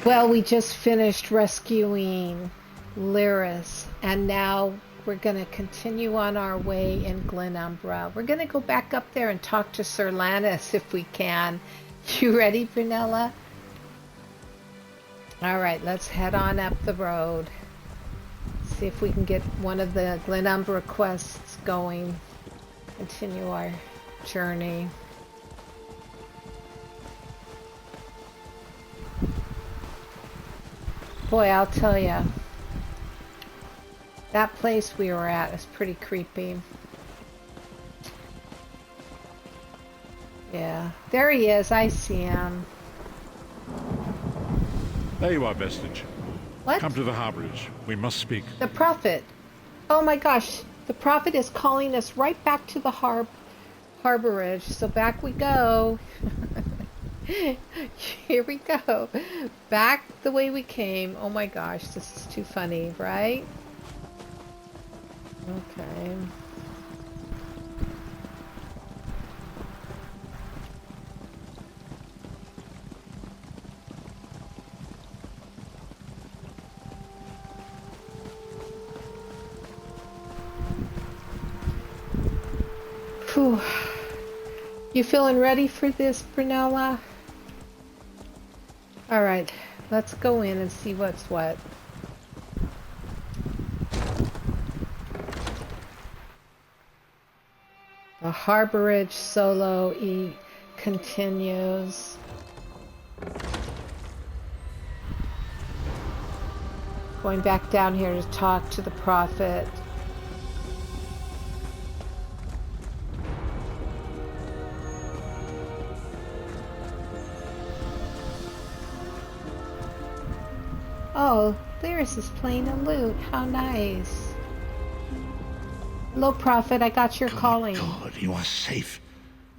Well, we just finished rescuing Lyris, and now we're going to continue on our way in Glenumbra. We're going to go back up there and talk to Sir Lannis if we can. You ready, Brunella? All right, let's head on up the road. See if we can get one of the Glenumbra quests going. Continue our journey. Boy, I'll tell you, that place we were at is pretty creepy. Yeah, there he is. I see him. There you are, Vestige. What? Come to the Harborage. We must speak. The Prophet. Oh my gosh, the Prophet is calling us right back to the Harborage. So back we go. Here we go. Back the way we came. Oh my gosh, this is too funny, right? Okay. Whew. You feeling ready for this, Brunella? All right, let's go in and see what's what. The Harborage solo continues. Going back down here to talk to the Prophet. Oh, Lyris is playing a lute. How nice. Hello, Prophet. I got your calling. God, you are safe.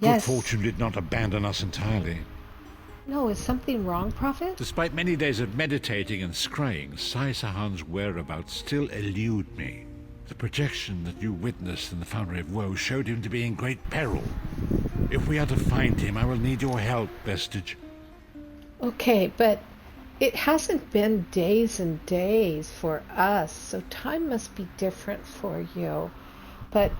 Yes. Good fortune did not abandon us entirely. No, is something wrong, Prophet? Despite many days of meditating and scrying, Sai Sahan's whereabouts still elude me. The projection that you witnessed in the Foundry of Woe showed him to be in great peril. If we are to find him, I will need your help, Vestige. Okay, but it hasn't been days and days for us, so time must be different for you. But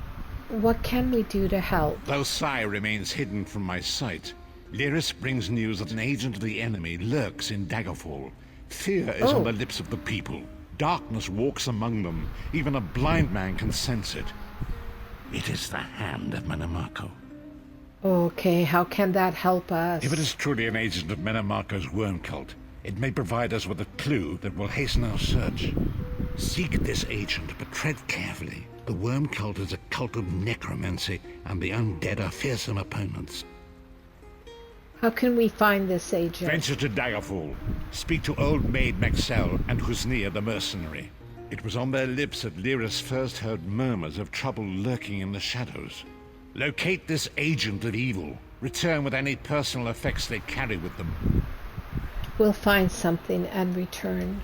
what can we do to help? Though Sai remains hidden from my sight, Lyris brings news that an agent of the enemy lurks in Daggerfall. Fear is on the lips of the people. Darkness walks among them. Even a blind man can sense it. It is the hand of Menamarco. Okay, how can that help us? If it is truly an agent of Menamarco's worm cult, it may provide us with a clue that will hasten our search. Seek this agent, but tread carefully. The worm cult is a cult of necromancy, and the undead are fearsome opponents. How can we find this agent? Venture to Daggerfall. Speak to Old Maid Maxell and Husnia the mercenary. It was on their lips that Lyris first heard murmurs of trouble lurking in the shadows. Locate this agent of evil. Return with any personal effects they carry with them. We'll find something and return.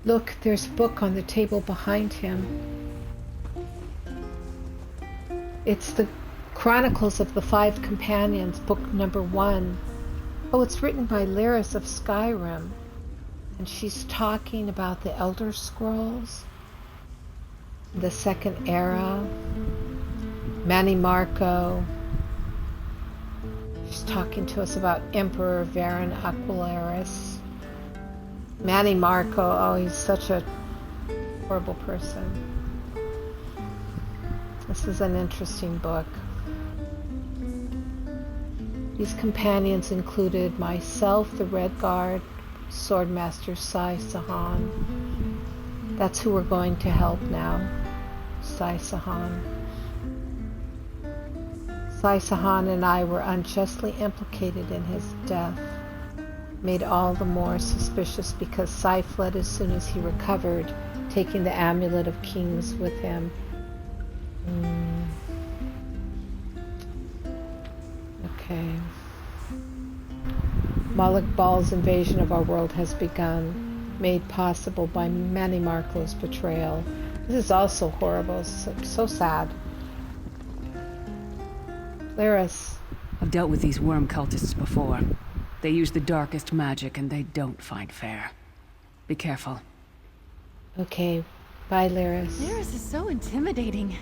Look, there's a book on the table behind him. It's the Chronicles of the Five Companions, book number 1. Oh, it's written by Lyris of Skyrim. And she's talking about the Elderscrolls, the Second Era, Manimarco. She's talking to us about Emperor Varen Aquilaris. Manimarco, oh, he's such a horrible person. This is an interesting book. These companions included myself, the Red Guard, Swordmaster Sai Sahan. That's who we're going to help now. Sai Sahan. Sai Sahan and I were unjustly implicated in his death. Made all the more suspicious because Sai fled as soon as he recovered, taking the Amulet of Kings with him. Okay. Malik Bal's invasion of our world has begun, made possible by Manimarco's betrayal. This is also horrible, so sad. Lyris. I've dealt with these worm cultists before. They use the darkest magic and they don't find fair. Be careful. Okay. Bye, Lyris. Lyris is so intimidating.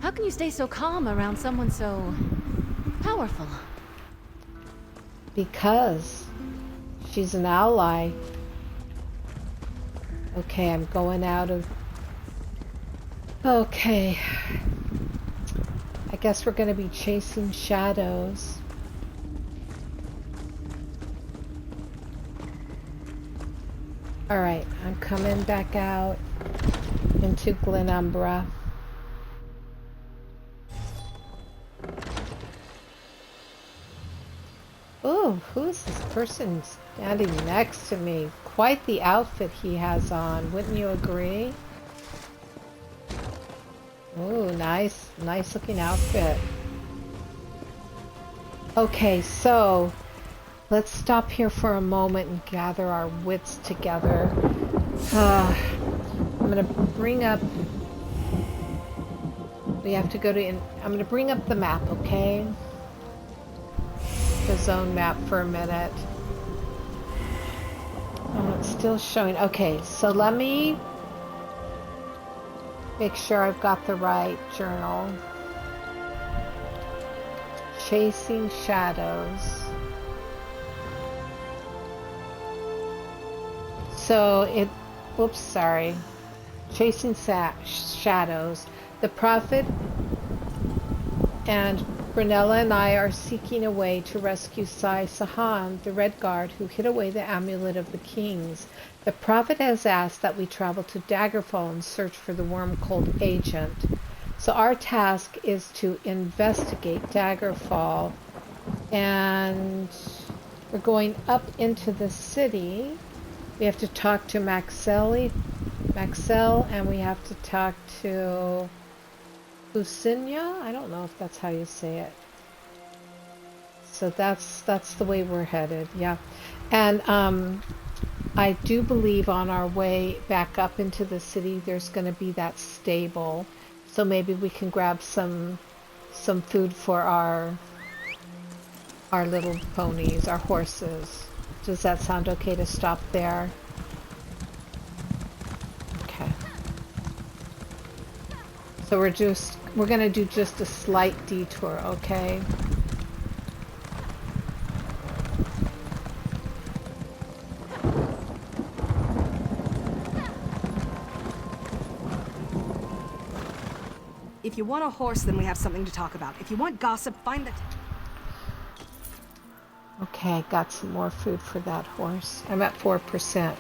How can you stay so calm around someone so powerful? Because she's an ally. Okay, I'm going out of... Okay. I guess we're going to be chasing shadows. Alright, I'm coming back out into Glenumbra. Ooh, who's this person standing next to me? Quite the outfit he has on, wouldn't you agree? Ooh, nice looking outfit. Okay, so let's stop here for a moment and gather our wits together. I'm gonna bring up... We have to go to... I'm gonna bring up the map, okay? The zone map for a minute. Oh, it's still showing. Okay, so let me make sure I've got the right journal. Chasing Shadows. So it... Oops, sorry. Chasing Shadows. The Prophet and Brunella and I are seeking a way to rescue Sai Sahan, the Red Guard, who hid away the amulet of the kings. The Prophet has asked that we travel to Daggerfall and search for the Wormcold agent. So our task is to investigate Daggerfall, and we're going up into the city. We have to talk to Maxell, and we have to talk to Lucinia? I don't know if that's how you say it. So that's the way we're headed, yeah. And I do believe on our way back up into the city there's going to be that stable. So maybe we can grab some food for our little ponies, our horses. Does that sound okay to stop there? Okay. So we're gonna do just a slight detour, okay? If you want a horse, then we have something to talk about. If you want gossip, find the... Okay, I got some more food for that horse. I'm at 4%.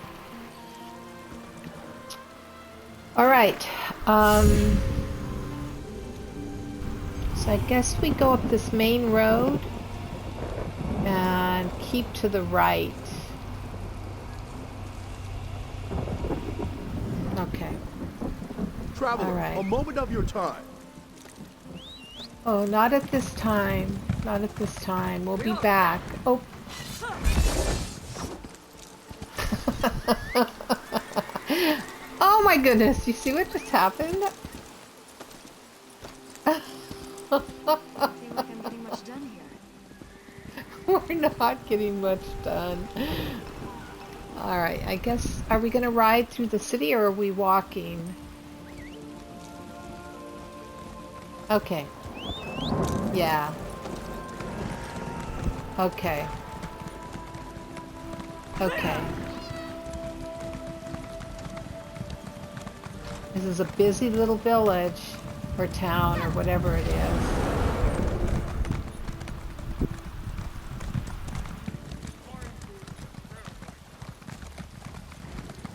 All right. So I guess we go up this main road and keep to the right. Okay. Traveler, All right. a moment of your time. Oh, not at this time. Not at this time. We'll be back. Oh. Oh my goodness. You see what just happened? I feel like I'm getting much done here. We're not getting much done. Alright, I guess... Are we going to ride through the city or are we walking? Okay. Yeah. Okay. Okay. This is a busy little village, or town, or whatever it is.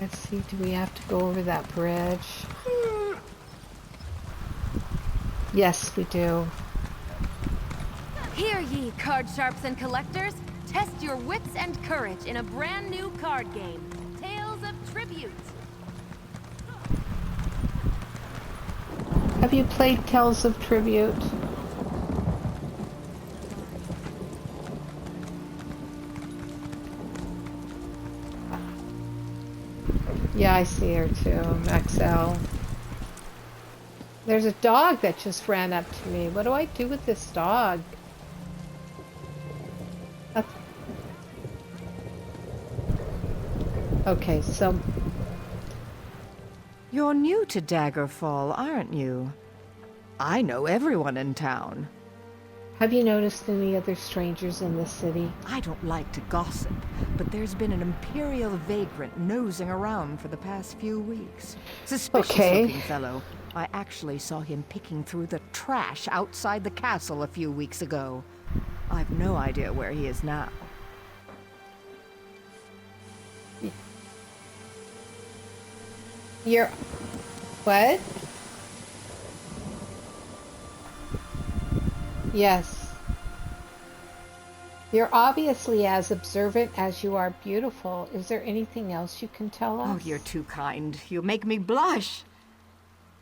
Let's see, do we have to go over that bridge? Yes, we do. Hear ye, card sharps and collectors! Test your wits and courage in a brand new card game, Tales of Tribute. Have you played Tales of Tribute? Yeah, I see her too, Maxell. There's a dog that just ran up to me. What do I do with this dog? Okay, so You're new to Daggerfall, aren't you? I know everyone in town. have you noticed any other strangers in the city? I don't like to gossip, but there's been an Imperial vagrant nosing around for the past few weeks. Suspicious-looking fellow. I actually saw him picking through the trash outside the castle a few weeks ago. I've no idea where he is now. You're... What? Yes. You're obviously as observant as you are beautiful. Is there anything else you can tell us? Oh, you're too kind. You make me blush.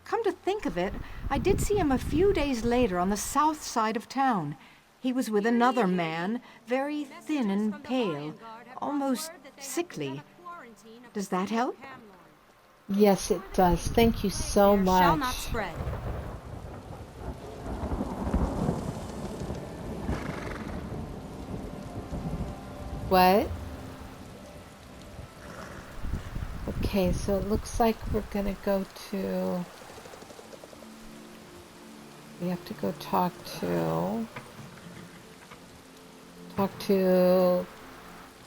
Come to think of it, I did see him a few days later on the south side of town. He was with another man, very thin and pale, almost sickly. Does that help? Yes, it does. Thank you so much. Shall not spread. What? Okay, so it looks like we're gonna go to... We have to go talk to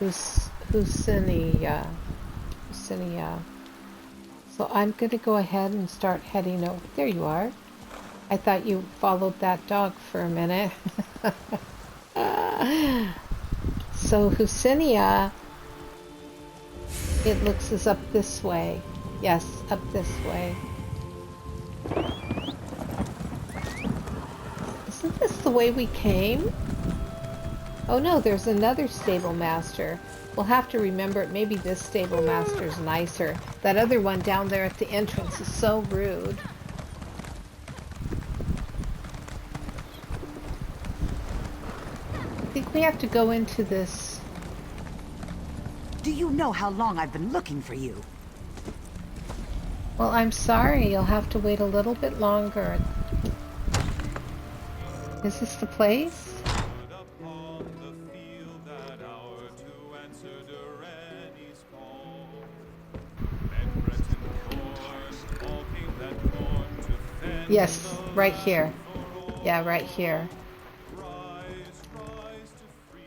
Husinia. So I'm gonna go ahead and start heading over. There you are. I thought you followed that dog for a minute. So Husinia, it looks is up this way. Yes, up this way. Isn't this the way we came? Oh no, there's another stable master. We'll have to remember it. Maybe this stable master's nicer. That other one down there at the entrance is so rude. I think we have to go into this. Do you know how long I've been looking for you? Well, I'm sorry. You'll have to wait a little bit longer. Is this the place? Yes, right here. Yeah, right here.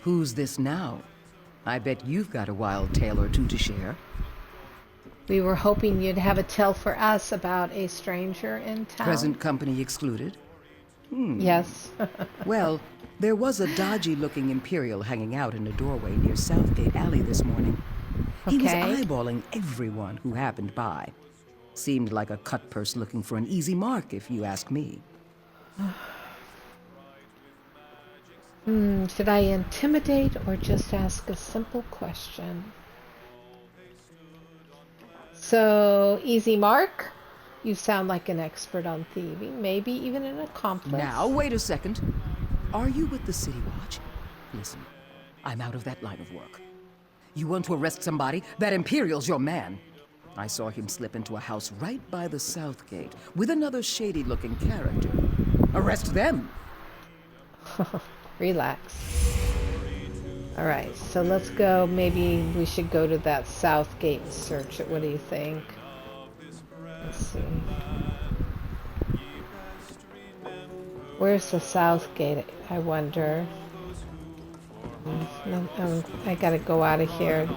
Who's this now? I bet you've got a wild tale or two to share. We were hoping you'd have a tale for us about a stranger in town. Present company excluded? Yes. Well, there was a dodgy-looking Imperial hanging out in a doorway near Southgate Alley this morning. He was eyeballing everyone who happened by. Seemed like a cut-purse looking for an easy mark, if you ask me. Should I intimidate or just ask a simple question? So, easy mark? You sound like an expert on thieving, maybe even an accomplice. Now, wait a second. Are you with the City Watch? Listen, I'm out of that line of work. You want to arrest somebody? That Imperial's your man. I saw him slip into a house right by the south gate with another shady-looking character. Arrest them! Relax. Alright, so let's go. Maybe we should go to that south gate and search it. What do you think? Let's see. Where's the south gate, I wonder? I gotta go out of here.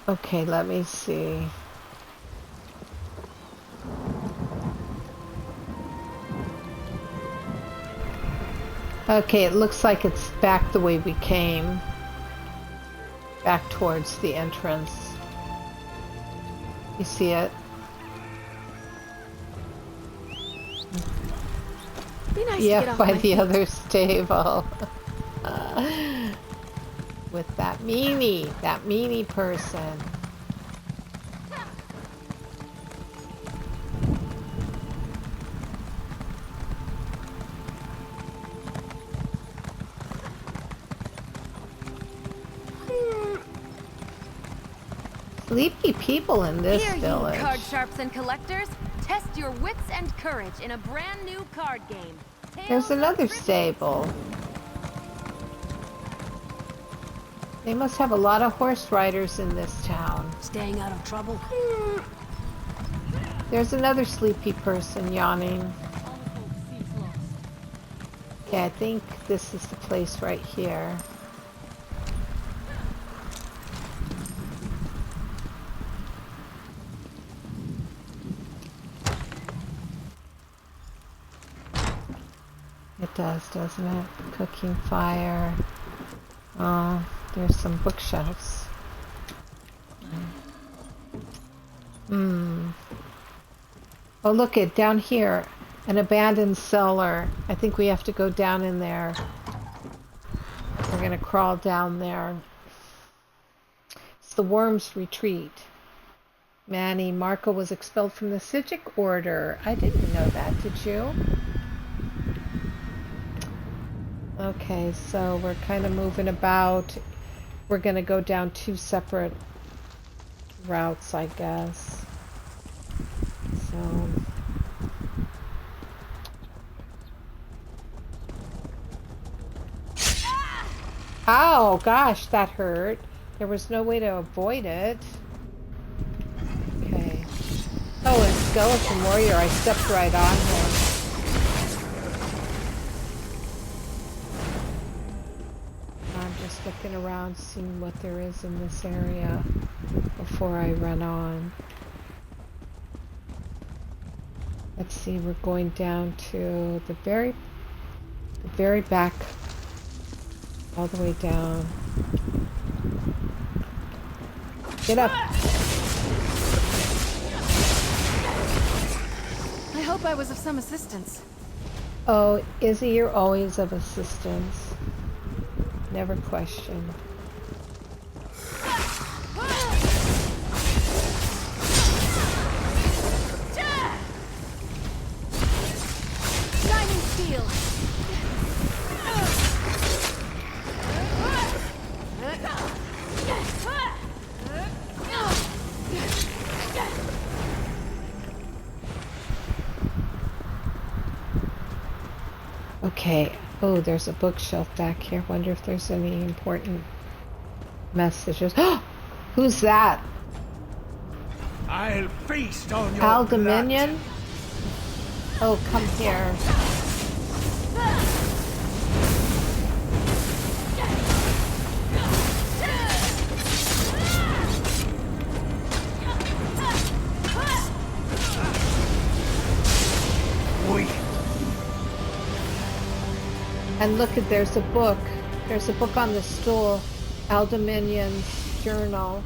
Okay, let me see. Okay, it looks like it's back the way we came. Back towards the entrance. You see it? Be nice to Yeah, get off by my the feet. other stable. With that meanie person. Sleepy people in this Here, village. you card sharps and collectors. Test your wits and courage in a brand new card game. There's Tales another of Trivia. stable. They must have a lot of horse riders in this town. Staying out of trouble? There's another sleepy person yawning. Okay, I think this is the place right here. It does, doesn't it? Cooking fire. Oh, there's some bookshelves. Oh, look it down here. An abandoned cellar. I think we have to go down in there. We're gonna crawl down there. It's the Worm's Retreat. Manny, Marco was expelled from the Sijic Order. I didn't know that, did you? Okay, so we're kind of moving about. We're gonna go down two separate routes, I guess. So... Oh, gosh, that hurt. There was no way to avoid it. Okay. Oh, and Skeleton Warrior, I stepped right on him. I'm just looking around, seeing what there is in this area before I run on. Let's see, we're going down to the very back, all the way down. Get up! I hope I was of some assistance. Oh, Izzy, you're always of assistance. Never question. Shining steel. Okay. Oh, there's a bookshelf back here. Wonder if there's any important messages. Who's that? I'll feast on your Aldominion? Oh, come here. And look at, there's a book. There's a book on the stool. Aldominion's journal.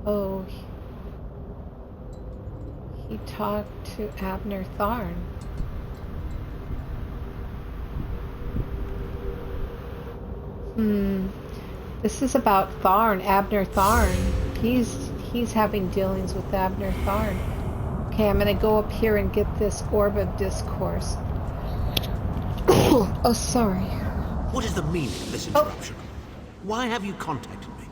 Oh, he talked to Abner Tharn. This is about Tharn, Abner Tharn. He's having dealings with Abner Tharn. Okay, I'm gonna go up here and get this Orb of Discourse. Oh, sorry. What is the meaning of this interruption? Why have you contacted me?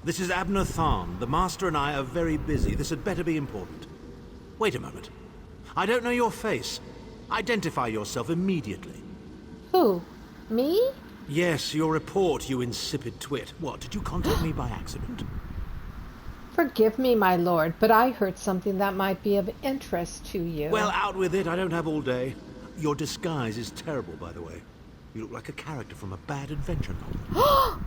This is Abner Tharn. The Master and I are very busy. This had better be important. Wait a moment. I don't know your face. Identify yourself immediately. Who? Me? Yes, your report, you insipid twit. What, did you contact me by accident? Forgive me, my lord, but I heard something that might be of interest to you. Well, out with it. I don't have all day. Your disguise is terrible, by the way. You look like a character from a bad adventure novel.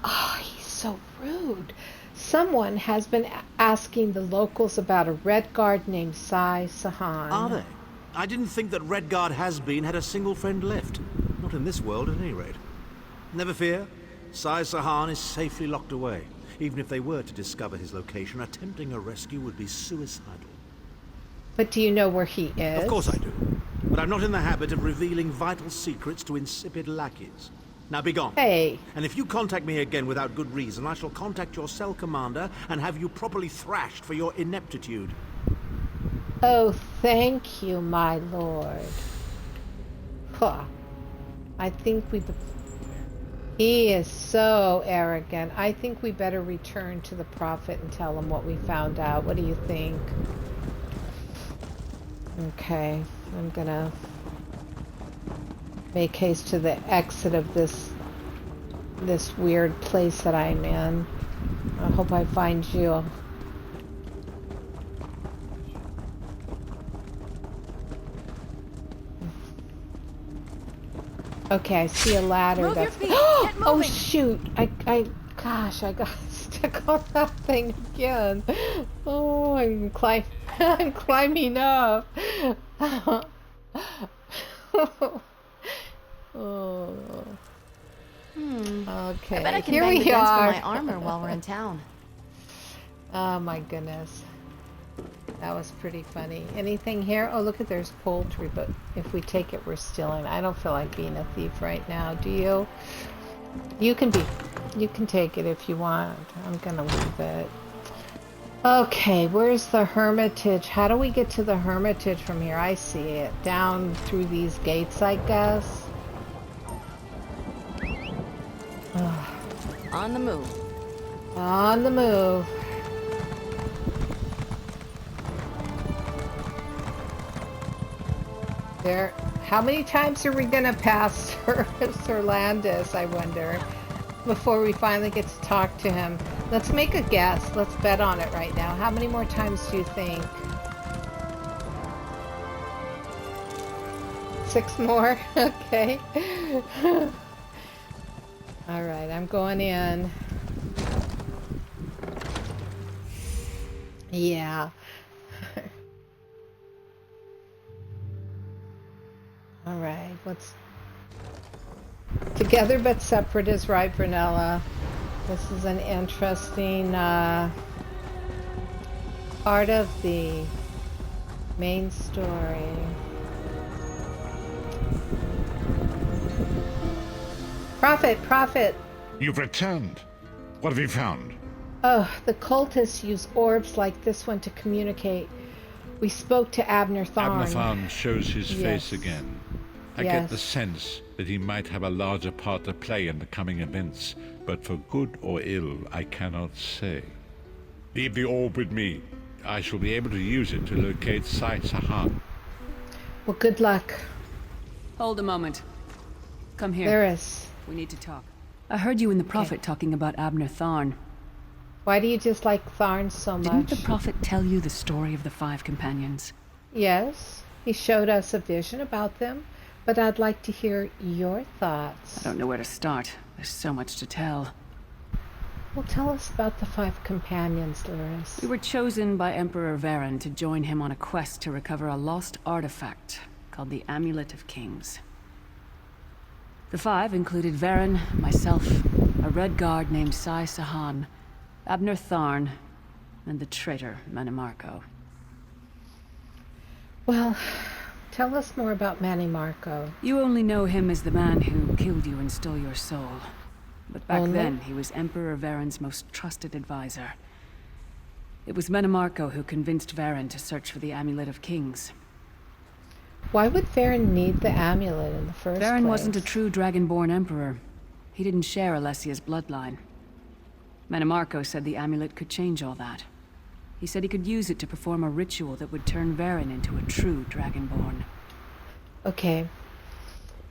Oh, he's so rude. Someone has been asking the locals about a Redguard named Sai Sahan. Are they? I didn't think that Redguard has-been had a single friend left. Not in this world, at any rate. Never fear. Sai Sahan is safely locked away. Even if they were to discover his location, attempting a rescue would be suicidal. But do you know where he is? Of course I do. But I'm not in the habit of revealing vital secrets to insipid lackeys. Now be gone. Hey. And if you contact me again without good reason, I shall contact your cell commander and have you properly thrashed for your ineptitude. Oh, thank you, my lord. Huh. I think he is so arrogant. I think we better return to the Prophet and tell him what we found out. What do you think? Okay. I'm gonna make haste to the exit of this weird place that I'm in. I hope I find you. Okay, I see a ladder. Move your That's feet. Get oh moving. shoot! Gosh, I got stuck on that thing again. Oh, I'm climbing up. Oh. Okay, I bet I can here bang the we vents are. for my armor while we're in town. Oh my goodness. That was pretty funny. Anything here? Oh, look at there's poultry, but if we take it, we're stealing. I don't feel like being a thief right now. Do you? You can take it if you want. I'm gonna leave it. Okay, where's the Hermitage? How do we get to the Hermitage from here? I see it. Down through these gates, I guess. On the move. On the move. There. How many times are we gonna pass Sir Landis, I wonder, before we finally get to talk to him? Let's make a guess. Let's bet on it right now. How many more times do you think? 6 more? Okay. Alright, I'm going in. Yeah. Alright, what's... Together but separate is right, Brunella. This is an interesting part of the main story. Prophet! You've returned. What have you found? Oh, the cultists use orbs like this one to communicate. We spoke to Abner Tharn. Abner Tharn shows his face Yes. again. I get the sense that he might have a larger part to play in the coming events, but for good or ill, I cannot say. Leave the orb with me. I shall be able to use it to locate Sai Sahan. Well, good luck. Hold a moment. Come here. There is. We need to talk. I heard you and the Prophet talking about Abner Tharn. Why do you dislike Tharn so much? Didn't the Prophet tell you the story of the 5 companions? Yes, he showed us a vision about them, but I'd like to hear your thoughts. I don't know where to start. There's so much to tell. Well, tell us about the 5 companions, Lyris. We were chosen by Emperor Varen to join him on a quest to recover a lost artifact called the Amulet of Kings. The 5 included Varen, myself, a Red Guard named Sai Sahan, Abner Tharn, and the traitor Manimarco. Well, tell us more about Manimarco. You only know him as the man who killed you and stole your soul. But back then, he was Emperor Varen's most trusted advisor. It was Manimarco who convinced Varen to search for the Amulet of Kings. Why would Varen need the amulet in the first place? Varen wasn't a true Dragonborn Emperor. He didn't share Alessia's bloodline. Manimarco said the amulet could change all that. He said he could use it to perform a ritual that would turn Varen into a true Dragonborn. Okay.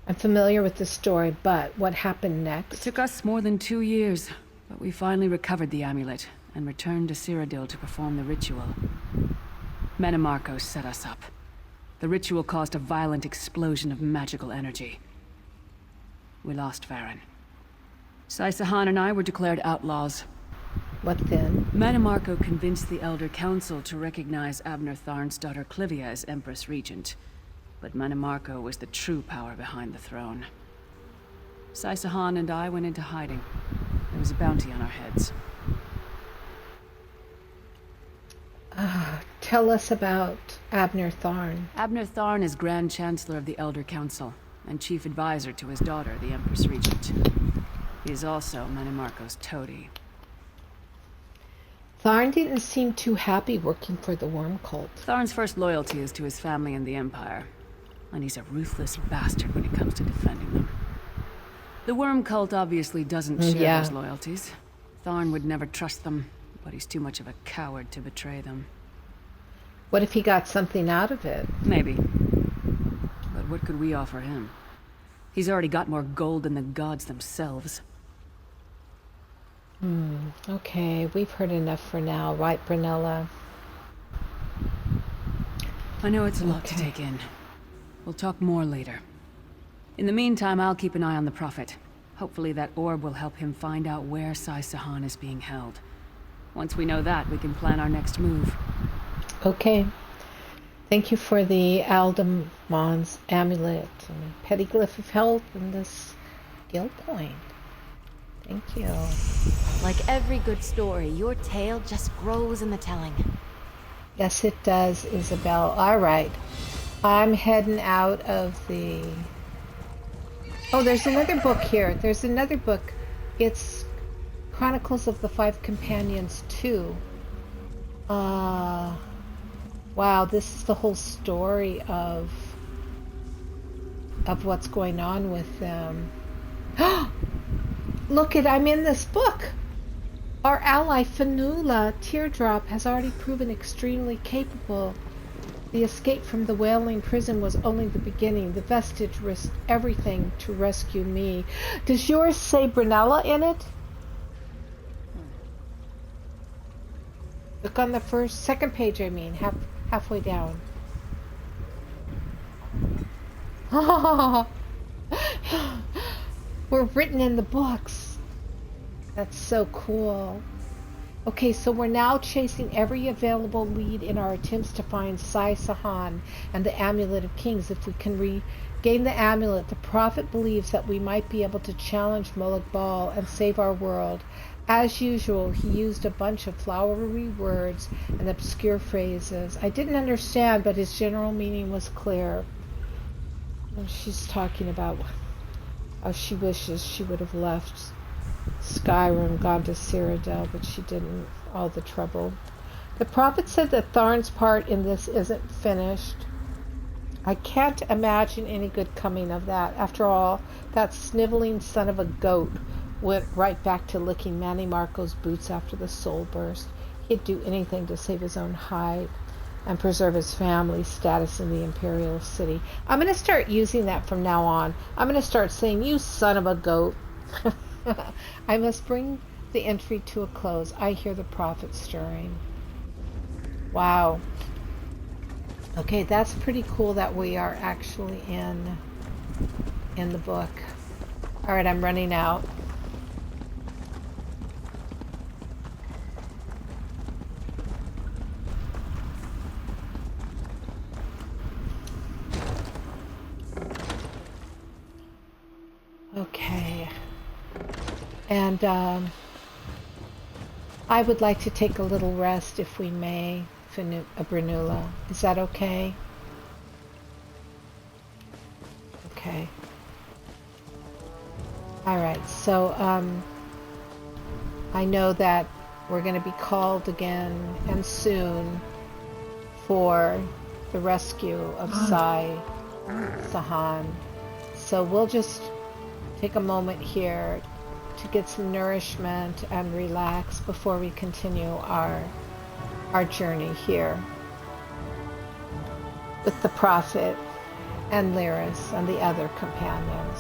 I'm familiar with the story, but what happened next? It took us more than 2 years, but we finally recovered the amulet and returned to Cyrodiil to perform the ritual. Manimarco set us up. The ritual caused a violent explosion of magical energy. We lost Varen. Sai Sahan and I were declared outlaws. What then? Manimarco convinced the Elder Council to recognize Abner Tharn's daughter Clivia as Empress Regent. But Manimarco was the true power behind the throne. Sai Sahan and I went into hiding. There was a bounty on our heads. Tell us about Abner Tharn. Abner Tharn is Grand Chancellor of the Elder Council, and Chief Advisor to his daughter, the Empress Regent. He is also Manimarco's toady. Tharn didn't seem too happy working for the Worm Cult. Tharn's first loyalty is to his family and the Empire, and he's a ruthless bastard when it comes to defending them. The Worm Cult obviously doesn't share those loyalties. Tharn would never trust them, but he's too much of a coward to betray them. What if he got something out of it? Maybe. what could we offer him? He's already got more gold than the gods themselves. Okay, we've heard enough for now, right, Brunella? I know it's a lot to take in. We'll talk more later. In the meantime, I'll keep an eye on the Prophet. Hopefully that orb will help him find out where Sai Sahan is being held. Once we know that, we can plan our next move. Okay. Thank you for the Aldemon's amulet and petty glyph of health and this skill point. Thank you. Like every good story, your tale just grows in the telling. Yes, it does, Isabel. All right. I'm heading out of the... Oh, there's another book here. There's another book. It's Chronicles of the Five Companions 2. Wow, this is the whole story of what's going on with them. Look it, I'm in this book. Our ally Fanula Teardrop has already proven extremely capable. The escape from the Wailing prison was only the beginning. The vestige risked everything to rescue me. Does yours say Brunella in it? Look on the second page, I mean, halfway down. We're written in the books. That's so cool. Okay, so we're now chasing every available lead in our attempts to find Sai Sahan and the Amulet of Kings. If we can regain the amulet, the Prophet believes that we might be able to challenge Molag Bal and save our world. As usual, he used a bunch of flowery words and obscure phrases. I didn't understand, but his general meaning was clear. And she's talking about how she wishes she would have left Skyrim, gone to Cyrodiil, but she didn't. All the trouble. The Prophet said that Tharn's part in this isn't finished. I can't imagine any good coming of that. After all, that sniveling son of a goat went right back to licking Manny Marco's boots after the soul burst. He'd do anything to save his own hide and preserve his family status in the Imperial City. I'm going to start using that from now on. I'm going to start saying, you son of a goat. I must bring the entry to a close. I hear the Prophet stirring. Wow. Okay, that's pretty cool that we are actually in the book. All right, I'm running out. Okay. And I would like to take a little rest, if we may, Brunella. Is that okay? Okay. All right. So I know that we're going to be called again and soon for the rescue of Sai Sahan. So we'll just take a moment here to get some nourishment and relax before we continue our journey here with the Prophet and Lyris and the other companions.